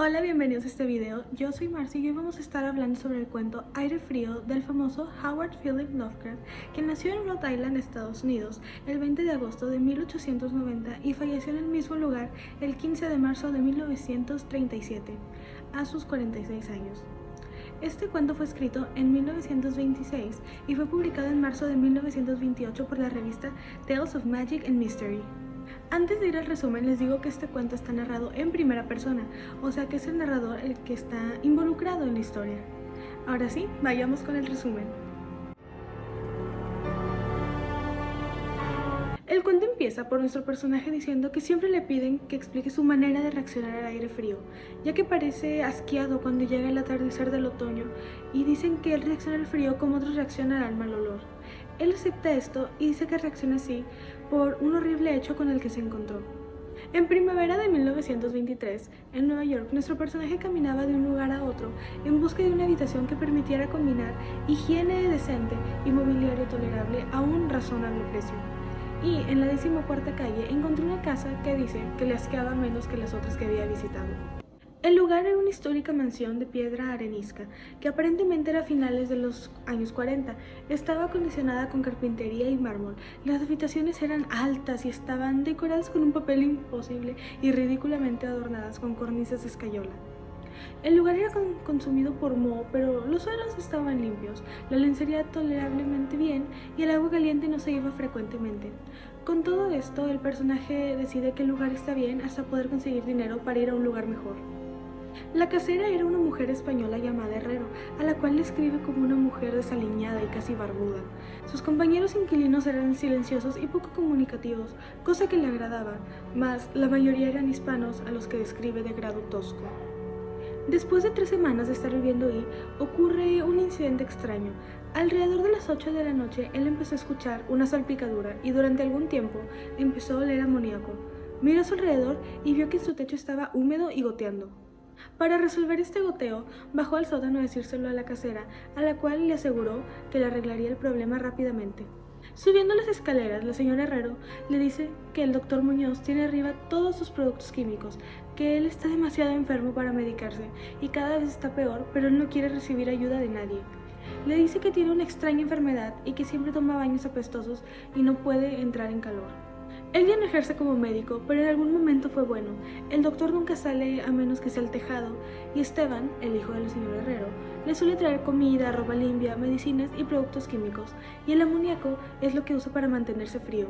Hola, bienvenidos a este video. Yo soy Marcy y hoy vamos a estar hablando sobre el cuento Aire Frío del famoso Howard Philip Lovecraft, que nació en Rhode Island, Estados Unidos, el 20 de agosto de 1890 y falleció en el mismo lugar el 15 de marzo de 1937, a sus 46 años. Este cuento fue escrito en 1926 y fue publicado en marzo de 1928 por la revista Tales of Magic and Mystery. Antes de ir al resumen, les digo que este cuento está narrado en primera persona, o sea que es el narrador el que está involucrado en la historia. Ahora sí, vayamos con el resumen. El cuento empieza por nuestro personaje diciendo que siempre le piden que explique su manera de reaccionar al aire frío, ya que parece asqueado cuando llega el atardecer del otoño y dicen que él reacciona al frío como otros reaccionan al mal olor. Él acepta esto y dice que reacciona así por un horrible hecho con el que se encontró. En primavera de 1923, en Nueva York, nuestro personaje caminaba de un lugar a otro en busca de una habitación que permitiera combinar higiene decente y mobiliario tolerable a un razonable precio. Y en la 14ª calle encontró una casa que dice que le asqueaba menos que las otras que había visitado. El lugar era una histórica mansión de piedra arenisca, que aparentemente era a finales de los años 40. Estaba acondicionada con carpintería y mármol. Las habitaciones eran altas y estaban decoradas con un papel imposible y ridículamente adornadas con cornisas de escayola. El lugar era consumido por moho, pero los suelos estaban limpios, la lencería tolerablemente bien y el agua caliente no se iba frecuentemente. Con todo esto, el personaje decide que el lugar está bien hasta poder conseguir dinero para ir a un lugar mejor. La casera era una mujer española llamada Herrero, a la cual describe como una mujer desaliñada y casi barbuda. Sus compañeros inquilinos eran silenciosos y poco comunicativos, cosa que le agradaba, mas la mayoría eran hispanos a los que describe de grado tosco. Después de 3 semanas de estar viviendo ahí, ocurre un incidente extraño. Alrededor de las 8 de la noche, él empezó a escuchar una salpicadura y durante algún tiempo empezó a oler amoníaco. Miró a su alrededor y vio que en su techo estaba húmedo y goteando. Para resolver este goteo, bajó al sótano a decírselo a la casera, a la cual le aseguró que le arreglaría el problema rápidamente. Subiendo las escaleras, la señora Herrero le dice que el doctor Muñoz tiene arriba todos sus productos químicos, que él está demasiado enfermo para medicarse y cada vez está peor, pero él no quiere recibir ayuda de nadie. Le dice que tiene una extraña enfermedad y que siempre toma baños apestosos y no puede entrar en calor. Él ya no ejerce como médico, pero en algún momento fue bueno. El doctor nunca sale a menos que sea al tejado, y Esteban, el hijo del señor Herrero, le suele traer comida, ropa limpia, medicinas y productos químicos, y el amoníaco es lo que usa para mantenerse frío.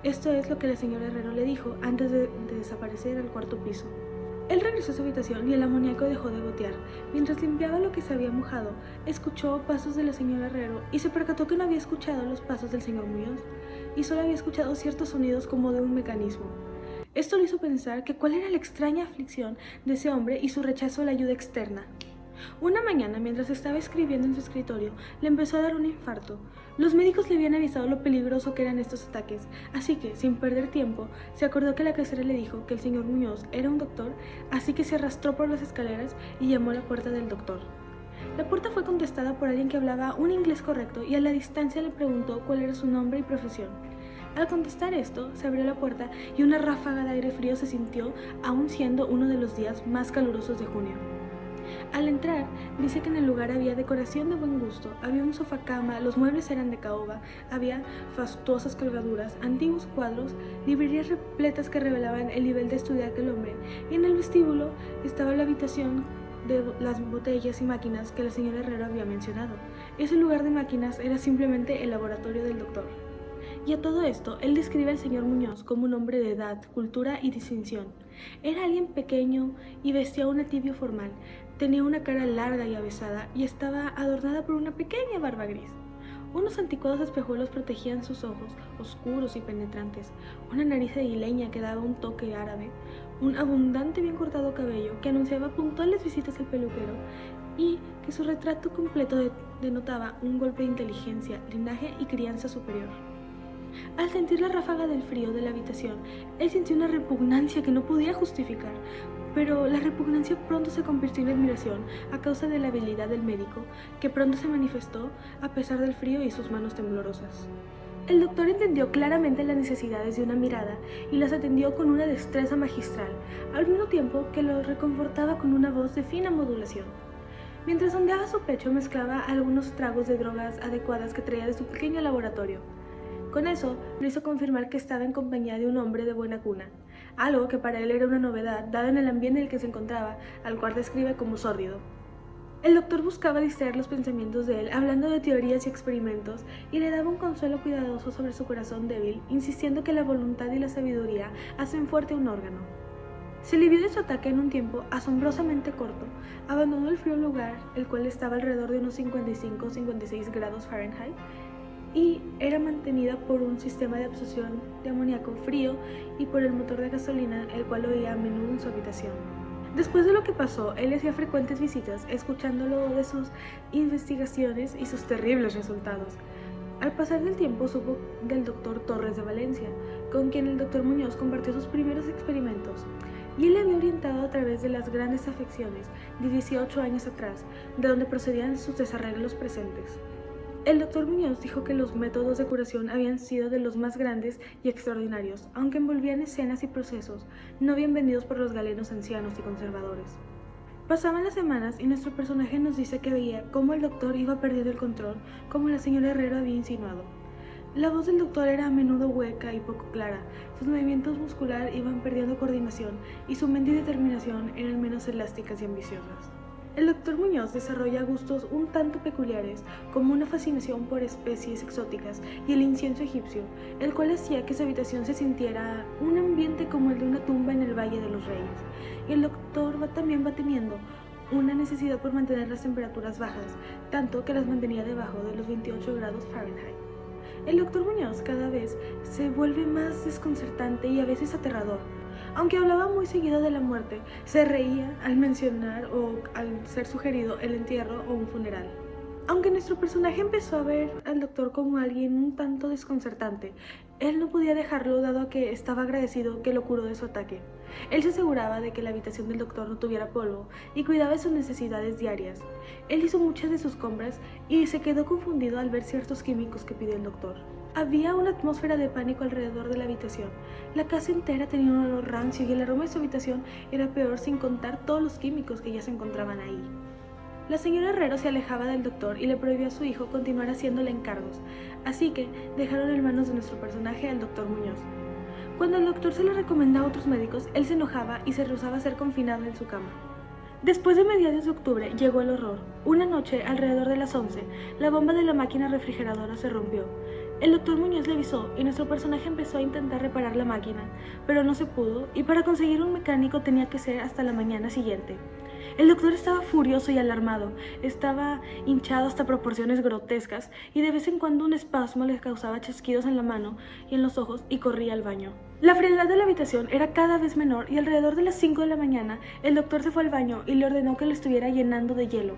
Esto es lo que la señora Herrero le dijo antes de desaparecer al 4º piso. Él regresó a su habitación y el amoníaco dejó de gotear. Mientras limpiaba lo que se había mojado, escuchó pasos de la señora Herrero y se percató que no había escuchado los pasos del señor Muñoz y solo había escuchado ciertos sonidos como de un mecanismo. Esto le hizo pensar que cuál era la extraña aflicción de ese hombre y su rechazo a la ayuda externa. Una mañana, mientras estaba escribiendo en su escritorio, le empezó a dar un infarto. Los médicos le habían avisado lo peligroso que eran estos ataques, así que, sin perder tiempo, se acordó que la casera le dijo que el señor Muñoz era un doctor, así que se arrastró por las escaleras y llamó a la puerta del doctor. La puerta fue contestada por alguien que hablaba un inglés correcto y a la distancia le preguntó cuál era su nombre y profesión. Al contestar esto, se abrió la puerta y una ráfaga de aire frío se sintió, aún siendo uno de los días más calurosos de junio. Al entrar, dice que en el lugar había decoración de buen gusto, había un sofá cama, los muebles eran de caoba, había fastuosas colgaduras, antiguos cuadros, librerías repletas que revelaban el nivel de estudio de aquel hombre, y en el vestíbulo estaba la habitación de las botellas y máquinas que la señora Herrero había mencionado. Ese lugar de máquinas era simplemente el laboratorio del doctor. Y a todo esto, él describe al señor Muñoz como un hombre de edad, cultura y distinción. Era alguien pequeño y vestía un tibio formal. Tenía una cara larga y avesada y estaba adornada por una pequeña barba gris. Unos anticuados espejuelos protegían sus ojos, oscuros y penetrantes, una nariz aguileña que daba un toque árabe, un abundante bien cortado cabello que anunciaba puntuales visitas al peluquero y que su retrato completo denotaba un golpe de inteligencia, linaje y crianza superior. Al sentir la ráfaga del frío de la habitación, él sintió una repugnancia que no podía justificar, pero la repugnancia pronto se convirtió en admiración a causa de la habilidad del médico, que pronto se manifestó a pesar del frío y sus manos temblorosas. El doctor entendió claramente las necesidades de una mirada y las atendió con una destreza magistral, al mismo tiempo que los reconfortaba con una voz de fina modulación. Mientras sondeaba su pecho, mezclaba algunos tragos de drogas adecuadas que traía de su pequeño laboratorio. Con eso, lo hizo confirmar que estaba en compañía de un hombre de buena cuna, algo que para él era una novedad, dado en el ambiente en el que se encontraba, al cual describe como sórdido. El doctor buscaba distraer los pensamientos de él, hablando de teorías y experimentos, y le daba un consuelo cuidadoso sobre su corazón débil, insistiendo que la voluntad y la sabiduría hacen fuerte un órgano. Se libró de su ataque en un tiempo asombrosamente corto, abandonó el frío lugar, el cual estaba alrededor de unos 55 o 56 grados Fahrenheit, y era mantenida por un sistema de absorción de amoníaco frío y por el motor de gasolina, el cual oía a menudo en su habitación. Después de lo que pasó, él hacía frecuentes visitas, escuchándolo de sus investigaciones y sus terribles resultados. Al pasar del tiempo supo del doctor Torres de Valencia, con quien el doctor Muñoz compartió sus primeros experimentos, y él le había orientado a través de las grandes afecciones de 18 años atrás, de donde procedían sus desarreglos presentes. El doctor Muñoz dijo que los métodos de curación habían sido de los más grandes y extraordinarios, aunque envolvían escenas y procesos no bien vendidos por los galenos ancianos y conservadores. Pasaban las semanas y nuestro personaje nos dice que veía cómo el doctor iba perdiendo el control, como la señora Herrero había insinuado. La voz del doctor era a menudo hueca y poco clara, sus movimientos musculares iban perdiendo coordinación y su mente y determinación eran menos elásticas y ambiciosas. El doctor Muñoz desarrolla gustos un tanto peculiares, como una fascinación por especies exóticas y el incienso egipcio, el cual hacía que su habitación se sintiera un ambiente como el de una tumba en el Valle de los Reyes. Y el doctor también va teniendo una necesidad por mantener las temperaturas bajas, tanto que las mantenía debajo de los 28 grados Fahrenheit. El doctor Muñoz cada vez se vuelve más desconcertante y a veces aterrador. Aunque hablaba muy seguido de la muerte, se reía al mencionar o al ser sugerido el entierro o un funeral. Aunque nuestro personaje empezó a ver al doctor como alguien un tanto desconcertante, él no podía dejarlo dado a que estaba agradecido que lo curó de su ataque. Él se aseguraba de que la habitación del doctor no tuviera polvo y cuidaba de sus necesidades diarias. Él hizo muchas de sus compras y se quedó confundido al ver ciertos químicos que pidió el doctor. Había una atmósfera de pánico alrededor de la habitación. La casa entera tenía un olor rancio y el aroma de su habitación era peor sin contar todos los químicos que ya se encontraban ahí. La señora Herrero se alejaba del doctor y le prohibió a su hijo continuar haciéndole encargos, así que dejaron en manos de nuestro personaje al doctor Muñoz. Cuando el doctor se le recomendaba a otros médicos, él se enojaba y se rehusaba a ser confinado en su cama. Después de mediados de octubre llegó el horror. Una noche, alrededor de las 11, la bomba de la máquina refrigeradora se rompió. El doctor Muñoz le avisó y nuestro personaje empezó a intentar reparar la máquina, pero no se pudo y para conseguir un mecánico tenía que ser hasta la mañana siguiente. El doctor estaba furioso y alarmado, estaba hinchado hasta proporciones grotescas y de vez en cuando un espasmo le causaba chasquidos en la mano y en los ojos y corría al baño. La frialdad de la habitación era cada vez menor y alrededor de las 5 de la mañana el doctor se fue al baño y le ordenó que lo estuviera llenando de hielo.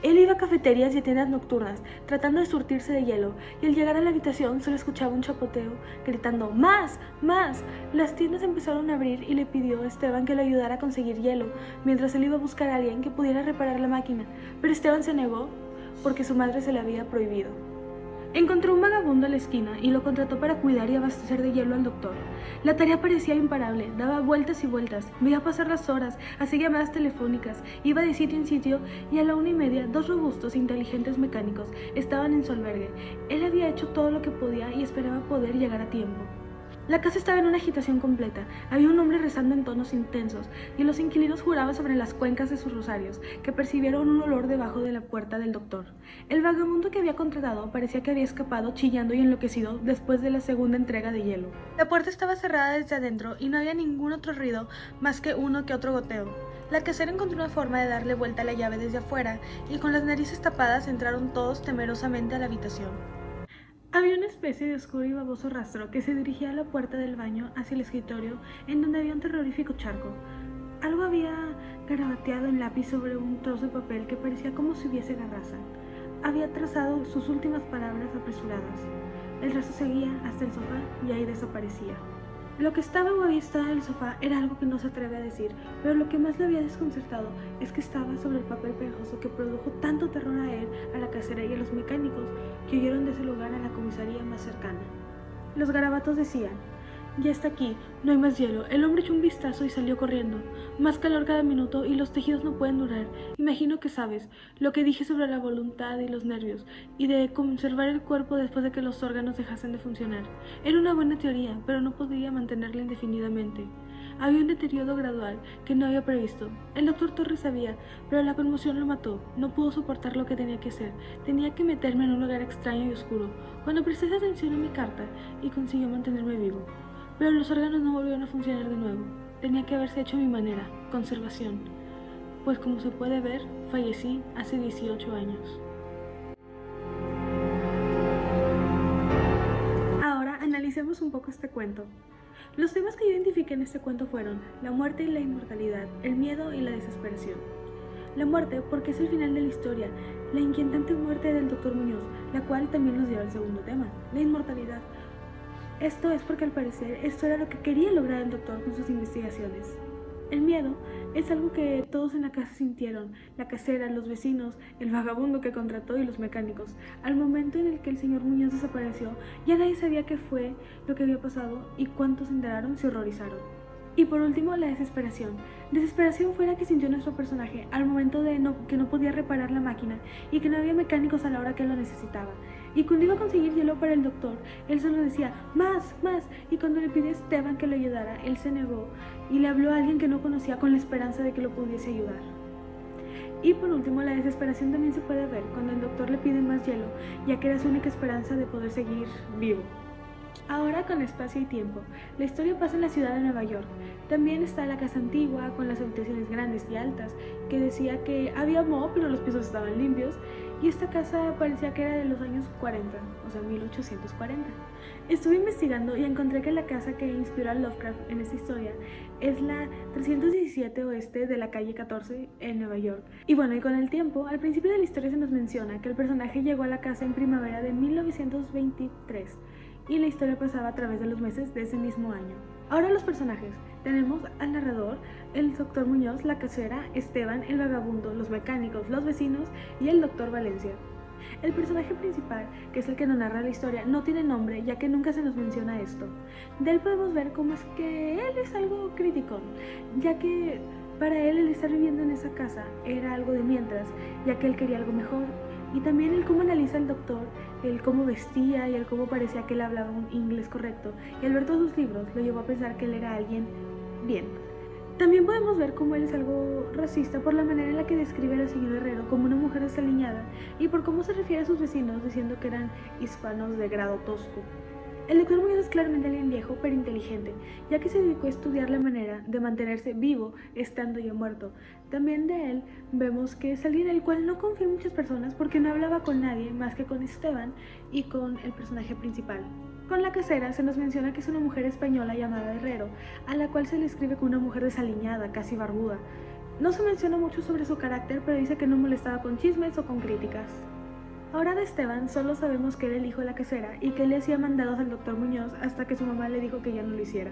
Él iba a cafeterías y a tiendas nocturnas, tratando de surtirse de hielo, y al llegar a la habitación solo escuchaba un chapoteo, gritando ¡más! ¡más! Las tiendas empezaron a abrir y le pidió a Esteban que le ayudara a conseguir hielo, mientras él iba a buscar a alguien que pudiera reparar la máquina, pero Esteban se negó porque su madre se le había prohibido. Encontró un vagabundo en la esquina y lo contrató para cuidar y abastecer de hielo al doctor. La tarea parecía imparable, daba vueltas y vueltas, veía pasar las horas, hacía llamadas telefónicas, iba de sitio en sitio y a la 1:30 dos robustos e inteligentes mecánicos estaban en su albergue. Él había hecho todo lo que podía y esperaba poder llegar a tiempo. La casa estaba en una agitación completa, había un hombre rezando en tonos intensos y los inquilinos juraban sobre las cuencas de sus rosarios que percibieron un olor debajo de la puerta del doctor. El vagabundo que había contratado parecía que había escapado chillando y enloquecido después de la segunda entrega de hielo. La puerta estaba cerrada desde adentro y no había ningún otro ruido más que uno que otro goteo. La casera encontró una forma de darle vuelta a la llave desde afuera y con las narices tapadas entraron todos temerosamente a la habitación. Había una especie de oscuro y baboso rastro que se dirigía a la puerta del baño hacia el escritorio, en donde había un terrorífico charco. Algo había garabateado en lápiz sobre un trozo de papel que parecía como si hubiese garraza. Había trazado sus últimas palabras apresuradas. El resto seguía hasta el sofá y ahí desaparecía. Lo que estaba o había estado en el sofá era algo que no se atreve a decir, pero lo que más le había desconcertado es que estaba sobre el papel pegajoso que produjo tanto terror a él, a la casera y a los mecánicos que huyeron de ese lugar a la comisaría más cercana. Los garabatos decían: ya está aquí, no hay más hielo. El hombre echó un vistazo y salió corriendo. Más calor cada minuto y los tejidos no pueden durar. Imagino que sabes lo que dije sobre la voluntad y los nervios, y de conservar el cuerpo después de que los órganos dejasen de funcionar. Era una buena teoría, pero no podría mantenerla indefinidamente. Había un deterioro gradual que no había previsto. El doctor Torres sabía, pero la conmoción lo mató. No pudo soportar lo que tenía que hacer. Tenía que meterme en un lugar extraño y oscuro. Cuando presté atención a mi carta y consiguió mantenerme vivo. Pero los órganos no volvieron a funcionar de nuevo. Tenía que haberse hecho a mi manera, conservación. Pues como se puede ver, fallecí hace 18 años. Ahora analicemos un poco este cuento. Los temas que yo identifiqué en este cuento fueron la muerte y la inmortalidad, el miedo y la desesperación. La muerte porque es el final de la historia, la inquietante muerte del Dr. Muñoz, la cual también nos lleva al segundo tema, la inmortalidad. Esto es porque al parecer esto era lo que quería lograr el doctor con sus investigaciones. El miedo es algo que todos en la casa sintieron, la casera, los vecinos, el vagabundo que contrató y los mecánicos. Al momento en el que el señor Muñoz desapareció, ya nadie sabía qué fue lo que había pasado y cuántos se enteraron se horrorizaron. Y por último, la desesperación. Desesperación fue la que sintió nuestro personaje al momento de que no podía reparar la máquina y que no había mecánicos a la hora que lo necesitaba. Y cuando iba a conseguir hielo para el doctor, él solo decía, más, más. Y cuando le pidió a Esteban que lo ayudara, él se negó y le habló a alguien que no conocía con la esperanza de que lo pudiese ayudar. Y por último, la desesperación también se puede ver cuando el doctor le pide más hielo, ya que era su única esperanza de poder seguir vivo. Ahora con espacio y tiempo, la historia pasa en la ciudad de Nueva York. También está la casa antigua, con las habitaciones grandes y altas, que decía que había moho, pero los pisos estaban limpios, y esta casa parecía que era de los años 40, o sea, 1840. Estuve investigando y encontré que la casa que inspiró a Lovecraft en esta historia es la 317 oeste de la calle 14 en Nueva York. Y bueno, y con el tiempo, al principio de la historia se nos menciona que el personaje llegó a la casa en primavera de 1923, y la historia pasaba a través de los meses de ese mismo año. Ahora los personajes. Tenemos al narrador, el doctor Muñoz, la casera, Esteban, el vagabundo, los mecánicos, los vecinos y el doctor Valencia. El personaje principal, que es el que nos narra la historia, no tiene nombre, ya que nunca se nos menciona esto. De él podemos ver cómo es que él es algo crítico, ya que para él el estar viviendo en esa casa era algo de mientras, ya que él quería algo mejor. Y también el cómo analiza el doctor, el cómo vestía y el cómo parecía que él hablaba un inglés correcto. Y al ver todos sus libros lo llevó a pensar que él era alguien bien. También podemos ver cómo él es algo racista por la manera en la que describe a la señora Herrero como una mujer desaliñada y por cómo se refiere a sus vecinos diciendo que eran hispanos de grado tosco. El doctor Muñoz es claramente alguien viejo pero inteligente, ya que se dedicó a estudiar la manera de mantenerse vivo estando ya muerto. También de él vemos que es alguien en el cual no confían muchas personas porque no hablaba con nadie más que con Esteban y con el personaje principal. Con la casera se nos menciona que es una mujer española llamada Herrero, a la cual se le escribe como una mujer desaliñada, casi barbuda. No se menciona mucho sobre su carácter, pero dice que no molestaba con chismes o con críticas. Ahora de Esteban solo sabemos que era el hijo de la casera y que le hacía mandados al doctor Muñoz hasta que su mamá le dijo que ya no lo hiciera.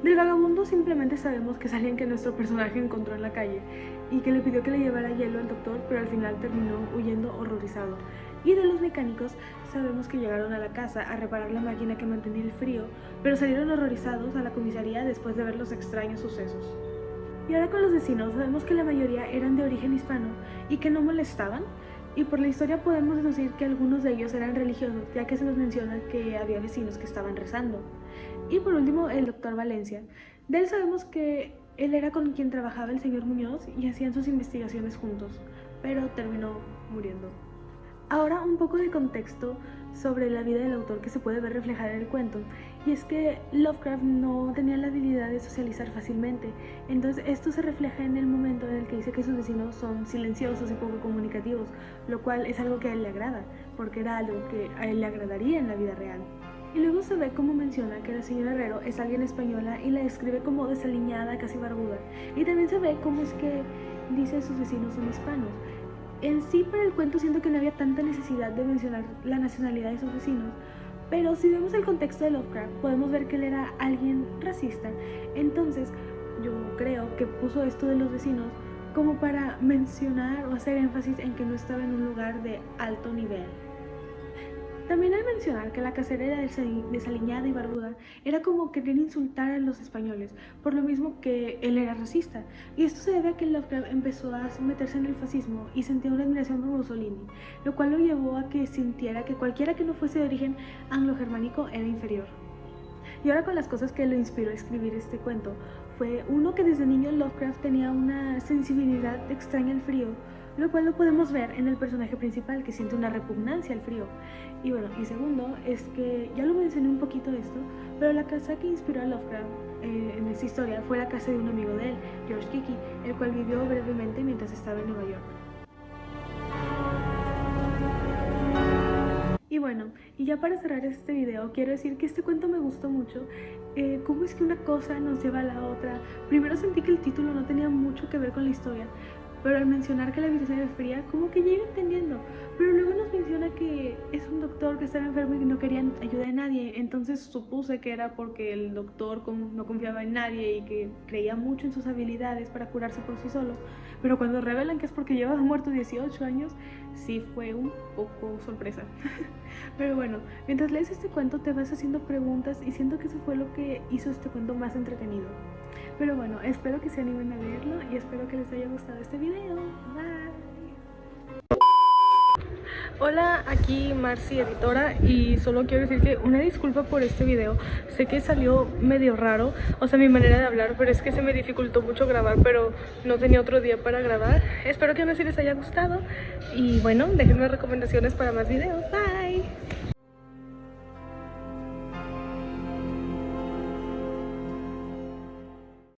Del vagabundo simplemente sabemos que es alguien que nuestro personaje encontró en la calle y que le pidió que le llevara hielo al doctor, pero al final terminó huyendo horrorizado. Y de los mecánicos sabemos que llegaron a la casa a reparar la máquina que mantenía el frío, pero salieron horrorizados a la comisaría después de ver los extraños sucesos. Y ahora con los vecinos sabemos que la mayoría eran de origen hispano y que no molestaban, y por la historia podemos deducir que algunos de ellos eran religiosos, ya que se nos menciona que había vecinos que estaban rezando. Y por último, el doctor Valencia. De él sabemos que él era con quien trabajaba el señor Muñoz y hacían sus investigaciones juntos, pero terminó muriendo. Ahora un poco de contexto sobre la vida del autor que se puede ver reflejada en el cuento, y es que Lovecraft no tenía la habilidad de socializar fácilmente, entonces esto se refleja en el momento en el que dice que sus vecinos son silenciosos y poco comunicativos, lo cual es algo que a él le agrada, porque era algo que a él le agradaría en la vida real. Y luego se ve cómo menciona que la señora Herrero es alguien española y la describe como desaliñada, casi barbuda, y también se ve cómo es que dice sus vecinos son hispanos. En sí, para el cuento siento que no había tanta necesidad de mencionar la nacionalidad de sus vecinos, Pero si vemos el contexto de Lovecraft, podemos ver que él era alguien racista. Entonces, yo creo que puso esto de los vecinos como para mencionar o hacer énfasis en que no estaba en un lugar de alto nivel. También al mencionar que la casera era desaliñada y barbuda, era como querer insultar a los españoles, por lo mismo que él era racista. Y esto se debe a que Lovecraft empezó a meterse en el fascismo y sentía una admiración por Mussolini, lo cual lo llevó a que sintiera que cualquiera que no fuese de origen anglo-germánico era inferior. Y ahora con las cosas que lo inspiró a escribir este cuento, fue uno que desde niño Lovecraft tenía una sensibilidad extraña al frío, lo cual lo podemos ver en el personaje principal que siente una repugnancia al frío. Y bueno, y segundo es que ya lo mencioné un poquito esto, pero la casa que inspiró a Lovecraft en esta historia fue la casa de un amigo de él, George Kiki, el cual vivió brevemente mientras estaba en Nueva York. Y bueno, y ya para cerrar este video, quiero decir que este cuento me gustó mucho. Cómo es que una cosa nos lleva a la otra. Primero sentí que el título no tenía mucho que ver con la historia, pero al mencionar que la habitación era fría, como que ya iba entendiendo. Pero luego nos menciona que es un doctor que estaba enfermo y que no quería ayuda de nadie. Entonces supuse que era porque el doctor no confiaba en nadie y que creía mucho en sus habilidades para curarse por sí solo. Pero cuando revelan que es porque llevaba muerto 18 años, sí fue un poco sorpresa. Pero bueno, mientras lees este cuento te vas haciendo preguntas y siento que eso fue lo que hizo este cuento más entretenido. Pero bueno, espero que se animen a leerlo y espero que les haya gustado este video. Bye. Hola, aquí Marcy, editora, y solo quiero decir que una disculpa por este video. Sé que salió medio raro, o sea, mi manera de hablar, pero es que se me dificultó mucho grabar, pero no tenía otro día para grabar. Espero que aún así les haya gustado y bueno, déjenme recomendaciones para más videos. Bye.